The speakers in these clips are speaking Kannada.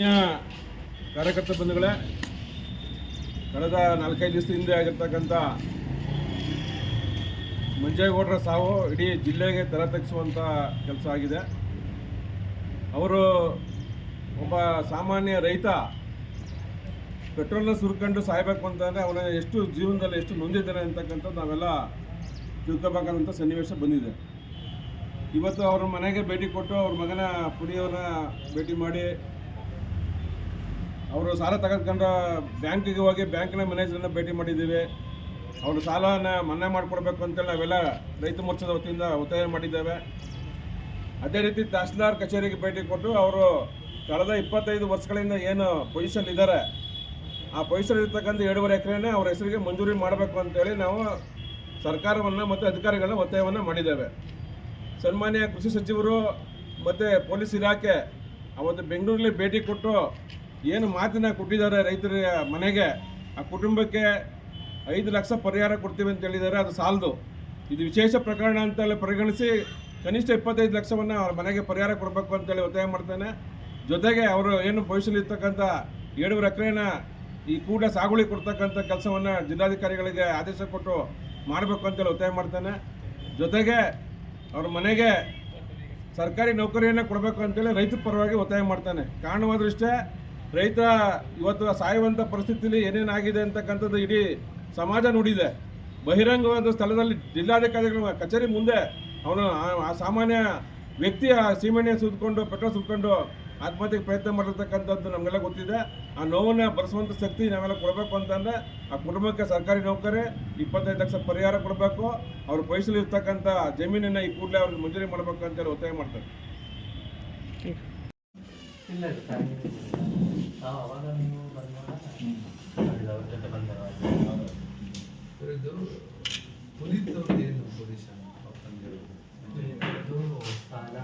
ಕಾರ್ಯಕರ್ತ ಬಂಧುಗಳೇ, ಕಳೆದ 4-5 ದಿವಸದ ಹಿಂದೆ ಆಗಿರ್ತಕ್ಕಂಥ ಮಂಜೇಗೌಡರ ಸಾವು ಇಡೀ ಜಿಲ್ಲೆಗೆ ತಲೆ ತಗ್ಗಿಸುವಂಥ ಕೆಲಸ ಆಗಿದೆ. ಅವರು ಒಬ್ಬ ಸಾಮಾನ್ಯ ರೈತ ಪೆಟ್ರೋಲ್ನ ಸುರ್ಕೊಂಡು ಸಾಯಬೇಕು ಅಂತಂದರೆ ಅವನ ಎಷ್ಟು ಜೀವನದಲ್ಲಿ ಎಷ್ಟು ನೊಂದಿದ್ದಾನೆ ಅಂತಕ್ಕಂಥದ್ದು ನಾವೆಲ್ಲ ತಿಳ್ಕೊಬೇಕಂತ ಸನ್ನಿವೇಶ ಬಂದಿದೆ. ಇವತ್ತು ಅವ್ರ ಮನೆಗೆ ಭೇಟಿ ಕೊಟ್ಟು ಅವ್ರ ಮಗನ ಪುಡಿಯವ್ರನ್ನ ಭೇಟಿ ಮಾಡಿ ಅವರು ಸಾಲ ತಗೊಂಡ್ಕೊಂಡು ಬ್ಯಾಂಕಿಗೆ ಹೋಗಿ ಬ್ಯಾಂಕಿನ ಮ್ಯಾನೇಜರನ್ನ ಭೇಟಿ ಮಾಡಿದ್ದೀವಿ. ಅವರು ಸಾಲನ ಮನ್ನಾ ಮಾಡಿಕೊಡ್ಬೇಕು ಅಂತೇಳಿ ನಾವೆಲ್ಲ ರೈತ ಮೋರ್ಚಾದ ವತಿಯಿಂದ ಒತ್ತಾಯ ಮಾಡಿದ್ದೇವೆ. ಅದೇ ರೀತಿ ತಹಸೀಲ್ದಾರ್ ಕಚೇರಿಗೆ ಭೇಟಿ ಕೊಟ್ಟು ಅವರು ಕಳೆದ 25 ವರ್ಷಗಳಿಂದ ಏನು ಪೊಸಿಷನ್ ಇದ್ದಾರೆ ಆ ಪೊಸಿಷನ್ ಇರ್ತಕ್ಕಂಥ 2.5 ಎಕರೆನೇ ಅವ್ರ ಹೆಸರಿಗೆ ಮಂಜೂರಿ ಮಾಡಬೇಕು ಅಂತೇಳಿ ನಾವು ಸರ್ಕಾರವನ್ನು ಮತ್ತು ಅಧಿಕಾರಿಗಳನ್ನ ಒತ್ತಾಯವನ್ನು ಮಾಡಿದ್ದೇವೆ. ಸನ್ಮಾನ್ಯ ಕೃಷಿ ಸಚಿವರು ಮತ್ತು ಪೊಲೀಸ್ ಇಲಾಖೆ ಅವತ್ತು ಬೆಂಗಳೂರಲ್ಲಿ ಭೇಟಿ ಕೊಟ್ಟು ಏನು ಮಾತಿನ ಕೊಟ್ಟಿದ್ದಾರೆ ರೈತರ ಮನೆಗೆ, ಆ ಕುಟುಂಬಕ್ಕೆ 5 ಲಕ್ಷ ಪರಿಹಾರ ಕೊಡ್ತೀವಿ ಅಂತ ಹೇಳಿದ್ದಾರೆ. ಅದು ಸಾಲದು, ಇದು ವಿಶೇಷ ಪ್ರಕರಣ ಅಂತೇಳಿ ಪರಿಗಣಿಸಿ ಕನಿಷ್ಠ 25 ಲಕ್ಷವನ್ನು ಅವ್ರ ಮನೆಗೆ ಪರಿಹಾರ ಕೊಡಬೇಕು ಅಂತೇಳಿ ಒತ್ತಾಯ ಮಾಡ್ತಾನೆ. ಜೊತೆಗೆ ಅವರು ಏನು ಭವಿಷ್ಯದಲ್ಲಿ ಇರ್ತಕ್ಕಂಥ 7 ಎಕರೆನ ಈ ಕೂಡ ಸಾಗುವಳಿ ಕೊಡ್ತಕ್ಕಂಥ ಕೆಲಸವನ್ನು ಜಿಲ್ಲಾಧಿಕಾರಿಗಳಿಗೆ ಆದೇಶ ಕೊಟ್ಟು ಮಾಡಬೇಕು ಅಂತೇಳಿ ಒತ್ತಾಯ ಮಾಡ್ತಾನೆ. ಜೊತೆಗೆ ಅವ್ರ ಮನೆಗೆ ಸರ್ಕಾರಿ ನೌಕರಿಯನ್ನು ಕೊಡಬೇಕು ಅಂತೇಳಿ ರೈತರ ಪರವಾಗಿ ಒತ್ತಾಯ ಮಾಡ್ತಾನೆ. ಕಾರಣವಾದ್ರಷ್ಟೇ ರೈತ ಇವತ್ತು ಸಾಯುವಂಥ ಪರಿಸ್ಥಿತಿಯಲ್ಲಿ ಏನೇನಾಗಿದೆ ಅಂತಕ್ಕಂಥದ್ದು ಇಡೀ ಸಮಾಜ ನೋಡಿದೆ. ಬಹಿರಂಗವಾದ ಸ್ಥಳದಲ್ಲಿ ಜಿಲ್ಲಾಧಿಕಾರಿಗಳ ಕಚೇರಿ ಮುಂದೆ ಅವನು ಆ ಸಾಮಾನ್ಯ ವ್ಯಕ್ತಿ ಆ ಸೀಮೆಣ್ಣೆ ಸುತ್ಕೊಂಡು ಪೆಟ್ರೋಲ್ ಸುತ್ಕೊಂಡು ಆತ್ಮಹತ್ಯೆಗೆ ಪ್ರಯತ್ನ ಮಾಡಿರ್ತಕ್ಕಂಥದ್ದು ನಮಗೆಲ್ಲ ಗೊತ್ತಿದೆ. ಆ ನೋವನ್ನು ಭರಿಸುವಂಥ ಶಕ್ತಿ ನಾವೆಲ್ಲ ಕೊಡಬೇಕು ಅಂತಂದರೆ ಆ ಕುಟುಂಬಕ್ಕೆ ಸರ್ಕಾರಿ ನೌಕರಿ 25 ಲಕ್ಷ ಪರಿಹಾರ ಕೊಡಬೇಕು. ಅವ್ರ ವಯಸ್ಸಲ್ಲಿ ಇರ್ತಕ್ಕಂಥ ಜಮೀನನ್ನು ಈ ಕೂಡಲೇ ಅವ್ರಿಗೆ ಮಂಜೂರಿ ಮಾಡಬೇಕು ಅಂತೇಳಿ ಒತ್ತಾಯ ಮಾಡ್ತಾರೆ. ಇದು ಪುನೀತ್ ಅವ್ರದ್ದು ಏನು ಪೊಸಿಷನ್ ಸಾಲ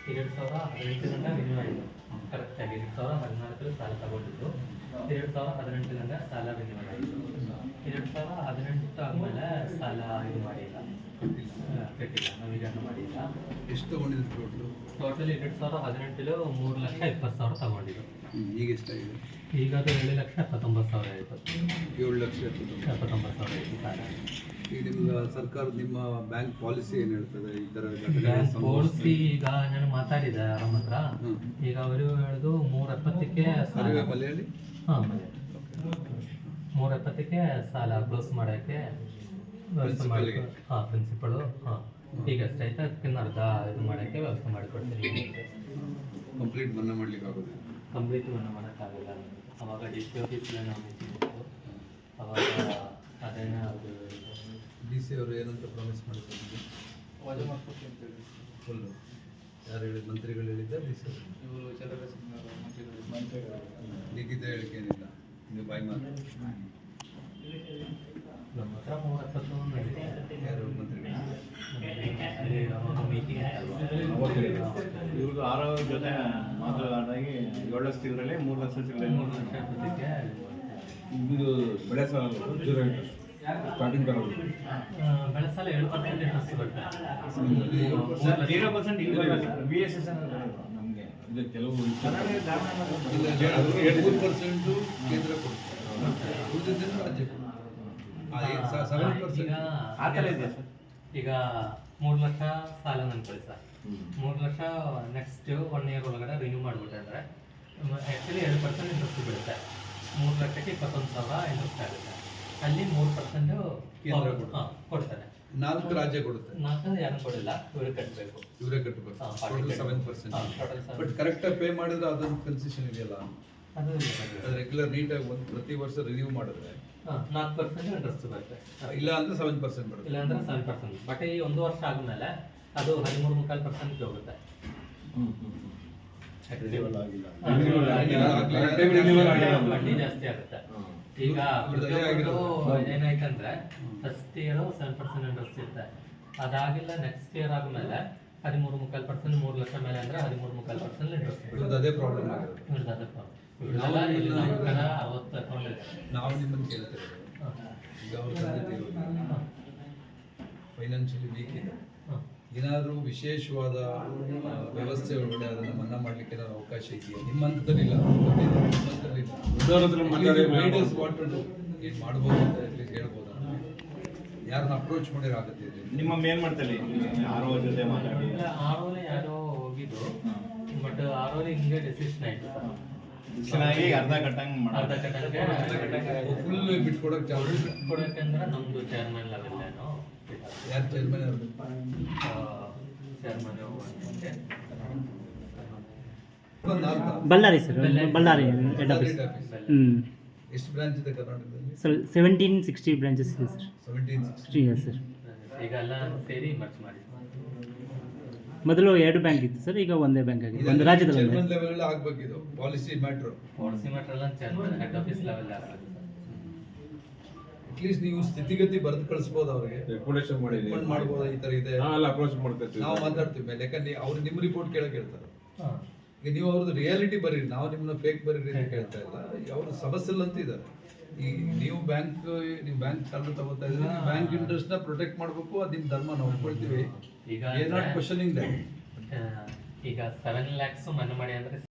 2018 ರಿನ್ಯೂ ಆಯಿತು. ಕರೆಕ್ಟಾಗಿ 2014 ಸಾಲ ತಗೊಂಡಿದ್ದು 2018 ಸಾಲ ರಿನ್ಯೂ ಆಯಿತು. 2018 ಆದಮೇಲೆ ಸಾಲ ಇದು ಮಾಡಿಲ್ಲ, ಕಟ್ಟಿಲ್ಲ, ನವೀಕರಣ ಮಾಡಿಲ್ಲ. ಎಷ್ಟು ತಗೊಂಡಿದ್ರು ಟೋಟಲ್ 2018 3,20,000 ತಗೊಂಡಿದ್ದು. ಈಗ ಎಷ್ಟಾಗಿದೆ? ಈಗ ಅದು 7,79,000 ಆಯಿತು. 7,79,000 ಆಯಿತು ಸಾಲ. ಈಗ ನಿಮ್ಗೆ ಸರ್ಕಾರ ನಿಮ್ಮ ಬ್ಯಾಂಕ್ ಪಾಲಿಸಿ ಏನು ಹೇಳ್ತದೆ ಈ ಥರ ಪಾಲಿಸಿ? ಈಗ ನಾನು ಮಾತಾಡಿದೆ ಆರಾಮ್ ಹತ್ರ. ಈಗ ಅವರು ಹೇಳೋದು 370ಕ್ಕೆ ಮಲೆಯಾಳಿ. ಹಾಂ, 370ಕ್ಕೆ ಸಾಲ ಕ್ಲೋಸ್ ಮಾಡೋಕ್ಕೆ ವ್ಯವಸ್ಥೆ ಮಾಡಿ. ಹಾಂ, ಪ್ರಿನ್ಸಿಪಲು. ಹಾಂ, ಈಗ ಎಷ್ಟಾಯ್ತು ಅದಕ್ಕಿಂತ ಅರ್ಧ ಇದು ಮಾಡೋಕ್ಕೆ ವ್ಯವಸ್ಥೆ ಮಾಡಿಕೊಡ್ತೀನಿ. ಕಂಪ್ಲೀಟ್ ಮನ್ನಾ ಮಾಡ್ಲಿಕ್ಕೆ ಆಗೋದಿಲ್ಲ. ಕಂಪ್ಲೀಟ್ ಮನ್ನಾ ಮಾಡೋಕ್ಕಾಗಲ್ಲ. ಅವಾಗ ಡಿ ಸಿ ಆಫೀಸಲ್ಲಿ ನಾವು ಮೀಟಿಂಗ್ ಇತ್ತು. ಅವಾಗ ಅದೇನೇ ಅದು ಡಿ ಸಿ ಅವರು ಏನಂತ ಪ್ರಾಮಿಸ್ ಮಾಡಿದ್ರು? ವಜಾ ಮಾಡ್ಕೊಡ್ತೀವಿ ಅಂತ ಹೇಳಿ ಫುಲ್ಲು ಯಾರು ಹೇಳಿ? ಮಂತ್ರಿಗಳು ಹೇಳಿದ್ದ? ಡಿ ಸಿ ಇವರು ಮಂತ್ರಿಗಳು ಲಿಖಿತ ಹೇಳಿಕೆ ಏನಿಲ್ಲ, ನೀವು ಬಾಯಿ ಮಾತು. ನಮ್ಮ ಹತ್ರ 370 ನಡೀತಿದೆ. ಯಾರು ಮಂತ್ರಿಗಳು? ಮೀಟಿಂಗ್ ಇವ್ರದ್ದು 6 ಜೊತೆ ಮಾತಾಡಾಗಿ 7 ಲಕ್ಷ ಇದರಲ್ಲಿ 3 ಲಕ್ಷ ಸಿಗಲಿ. 3 ಲಕ್ಷ ಜೊತೆಗೆ ಇದು ಬೆಳೆ ಸಾಲ ಸ್ಟಾರ್ಟಿಂಗ್ ತರೋದು ಬೆಳೆ ಸಾಲ 7% ಇಂಟ್ರೆಸ್ಟ್ ಬರುತ್ತೆ. 0% VSS ನಮಗೆ ಇದು ಕೆಲವು 3% ಕೇಂದ್ರ ಕೊಡ್ತಾರೆ, ಉಳಿದಿದ್ದನ್ನು ರಾಜ್ಯ ಕೊಡ್ತಾರೆ. ಆ ಥರ ಇದೆ ಸರ್. ಈಗ 3 ಲಕ್ಷ ಸಾಲ ಅನ್ಕೊಳ್ಳಿ ಸರ್. 3 ಲಕ್ಷ ನೆಕ್ಸ್ಟ್ 1 ಇಯರ್ ಒಳಗಡೆ ರಿನ್ಯೂ ಮಾಡಿಬಿಟ್ರೆ ಅಂದರೆ ಆ್ಯಕ್ಚುಲಿ 7% ಇಂಟ್ರೆಸ್ಟ್ ಬೀಳುತ್ತೆ. 3 ಲಕ್ಷಕ್ಕೆ 21,000 ಇಂಟ್ರೆಸ್ಟ್ ಆಗುತ್ತೆ. ಅಲ್ಲಿ 3% ಕೊಡ್ತಾರೆ. 4 ರಾಜ್ಯ ಕೊಡುತ್ತೆ, 4 ಯಾರು ಕೊಡಿಲ್ಲ, ಇವರು ಕಟ್ಟಬೇಕು. ಇವರೇ ಕಟ್ಟಬೇಕು. ಟೋಟಲ್ 7%. ಬಟ್ ಕರೆಕ್ಟಾಗಿ ಪೇ ಮಾಡಿದ್ರೆ ಅದೊಂದು ಕನ್ಸೆಷನ್ ಇದೆಯಲ್ಲ, ಅದು ರೆಗ್ಯುಲರ್ ನೀಟಾಗಿ ಪ್ರತಿ ವರ್ಷ ರಿನ್ಯೂ ಮಾಡಿದ್ರೆ 4% ಇಂಟ್ರೆಸ್ಟ್ ಬರುತ್ತೆ. ಇಲ್ಲ ಅಂದ್ರೆ 7% ಬರುತ್ತೆ. ಇಲ್ಲ ಅಂದ್ರೆ 7%. ಬಟ್ ಈ 1 ವರ್ಷ ಆದ್ಮೇಲೆ ಅದು 13.5% ಹೋಗುತ್ತೆ. ಬಡ್ಡಿ ಜಾಸ್ತಿ ಆಗುತ್ತೆ. ಈಗ ಏನಾಯ್ತಂದ್ರೆ ಫಸ್ಟ್ ಇಯರ್ 7% ಇಂಟ್ರೆಸ್ಟ್ ಇರುತ್ತೆ. ಅದಾಗಿಲ್ಲ ನೆಕ್ಸ್ಟ್ ಇಯರ್ ಆದ್ಮೇಲೆ 13.5%, 3 ಲಕ್ಷ ಮೇಲೆ ಅಂದ್ರೆ 13.5% ಇಂಟ್ರೆಸ್ಟ್. ಅದೇ ಪ್ರಾಬ್ಲಮ್ ಆಗುತ್ತೆ. ನಾವು ನಿಮ್ಮನ್ನು ಕೇಳ್ತೇವೆ, ಈಗ ಅವ್ರ ತಂದೆ ಫೈನಾನ್ಷಿಯಲಿ ವೀಕ್ ಇದೆ, ಏನಾದರೂ ವಿಶೇಷವಾದ ವ್ಯವಸ್ಥೆ ಒಳಗಡೆ ಅದನ್ನು ಮನ್ನಾ ಮಾಡಲಿಕ್ಕೆ ಏನಾದ್ರು ಅವಕಾಶ ಇದೆಯಾ? ನಿಮ್ಮ ಹಂತದಲ್ಲಿಲ್ಲ, ದೊಡ್ಡವ್ರ ಹತ್ರ ಮಾತಾಡಿ ಏನು ಮಾಡ್ಬೋದು ಅಂತ ಅಟ್ಲೀಸ್ಟ್ ಹೇಳ್ಬೋದು. ಯಾರನ್ನ ಅಪ್ರೋಚ್ ಮಾಡಿರಾಗುತ್ತೆ ಇದು? ನಿಮ್ಮ ಮೇಲ್ ಮಾಡ್ತಾರೆ ಯಾರೋ ಜೊತೆ ಮಾತಾಡಿ ಆರೋಲೆ ಯಾರೋ ಹೋಗಿದ್ದು, ಬಟ್ ಆರೋಲೆ ಹಿಂಗೆ ಡೆಸಿಷನ್ ಆಯ್ತು ಸರ್. ಚೆನ್ನಾಗಿ ಅರ್ಧ ಕಟ್ಟಂಗೆ ಅರ್ಧ ಕಟ್ಟಂಗೆ ಫುಲ್ ಬಿಟ್ಕೊಡಕ್ಕೆ ಚಾಲು ಕೊಡೋಕೆಂದ್ರೆ ನಮ್ದು ಚೇರ್ಮನ್ ಲೆವೆಲ್ ಏನೋ ಯಾರು ಚೇರ್ಮನ್ ಅವರು? Chairman Ballari sir, Ballari head office. ಎಷ್ಟು ಬ್ರಾಂಚ್ ಇದೆ ಕರ್ನಾಟಕದಲ್ಲಿ? ಸರ್ 1760 ಬ್ರಾಂಚಸ್ ಇದೆ ಸರ್. 1760. yes sir. ಈಗ ಎಲ್ಲ ಸೇರಿ ಮರ್ಚ್ ಮಾಡಿ. ಮೊದಲು 2 ಬ್ಯಾಂಕ್ ಇತ್ತು ಸರ್, ಈಗ ಒಂದೇ ಬ್ಯಾಂಕ್ ಆಗಿದೆ, ಒಂದು ರಾಜ್ಯದಲ್ಲಿ ಒಂದೇ. ಚೇರ್ಮನ್ ಲೆವೆಲ್ ಅಲ್ಲಿ ಆಗ್ಬೇಕಿದು ಪಾಲಿಸಿ ಮ್ಯಾಟ್ರ್. ಪಾಲಿಸಿ ಮ್ಯಾಟರ್ ಎಲ್ಲ ಚೇರ್ಮನ್ ಹೆಡ್ ಆಫೀಸ್ ಲೆವೆಲ್ ಆಗ್ತದೆ ಅಟ್ಲೀಸ್ಟ್ ನೀವು ಸ್ಥಿತಿಗತಿ ಬರೆದು ಕಳಿಸ್ಬೋದು ಅವ್ರಿಗೆ, ರೆಕಮೆಂಡೇಶನ್ ಮಾಡಿದ್ದೀವಿ. ರಿಕಮೆಂಡ್ ಮಾಡ್ಬೋದಾ ಈ ತರ ಇದೆ, ನಾವೆಲ್ಲ ಅಪ್ರೋಚ್ ಮಾಡ್ತಿರ್ತೀವಿ. ನಾವು ಮಾತಾಡ್ತೀವಿ ಮೇಲೆ. ಯಾಕಂದ್ರೆ ಅವ್ರು ನಿಮ್ಮ ರಿಪೋರ್ಟ್ ಕೇಳಕ್ಕೆ ಹೇಳ್ತಾರೆ. ಹಾಂ. ಈಗ ನೀವು ಅವ್ರದ್ದು ರಿಯಾಲಿಟಿ ಬರೀರಿ, ನಾವು ನಿಮ್ಮನ್ನ ಫೇಕ್ ಬರೀರಿ ಅಂತ ಕೇಳ್ತಾ ಇಲ್ಲ. ಅವ್ರು ಸಮಸ್ಯೆಲ್ಲ ಅಂತ ಇದ್ದಾರೆ. ಈಗ ನೀವು ಬ್ಯಾಂಕ್ ಚಾರ್ಜ್ ತಗೋತಾ ಇದ್ದೀರಿ, ಬ್ಯಾಂಕ್ ಇಂಟ್ರೆಸ್ಟ್ ನ ಪ್ರೊಟೆಕ್ಟ್ ಮಾಡಬೇಕು, ಅದು ನಿಮ್ಮ ಧರ್ಮ ನಾವು ಒಪ್ಕೊಳ್ತೀವಿ. ಈಗ ನಾಟ್ ಕ್ವಶನಿಂಗ್ ದಟ್. ಈಗ 7 lakhs ಮನ್ನಾ ಮಾಡಿ ಅಂದ್ರೆ